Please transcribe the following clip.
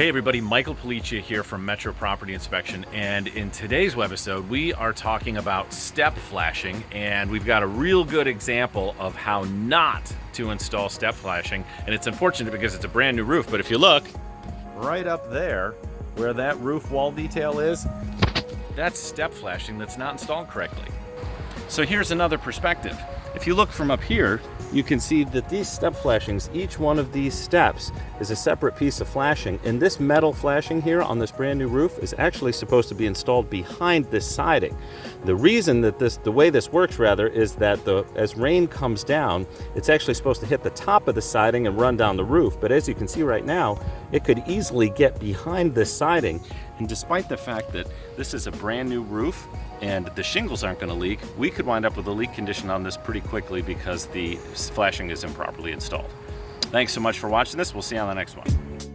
Hey everybody, Michael Policia here from Metro Property Inspection, and in today's webisode we are talking about step flashing, and we've got a real good example of how not to install step flashing. And it's unfortunate because it's a brand new roof, but if you look right up there where that roof wall detail is, that's step flashing that's not installed correctly. So here's another perspective. If you look from up here, you can see that these step flashings, each one of these steps is a separate piece of flashing, and this metal flashing here on this brand new roof is actually supposed to be installed behind this siding. The reason that the way this works rather, is that as rain comes down, it's actually supposed to hit the top of the siding and run down the roof. But as you can see right now, it could easily get behind this siding. And despite the fact that this is a brand new roof and the shingles aren't going to leak, we could wind up with a leak condition on this pretty quickly because the flashing is improperly installed. Thanks so much for watching this. We'll see you on the next one.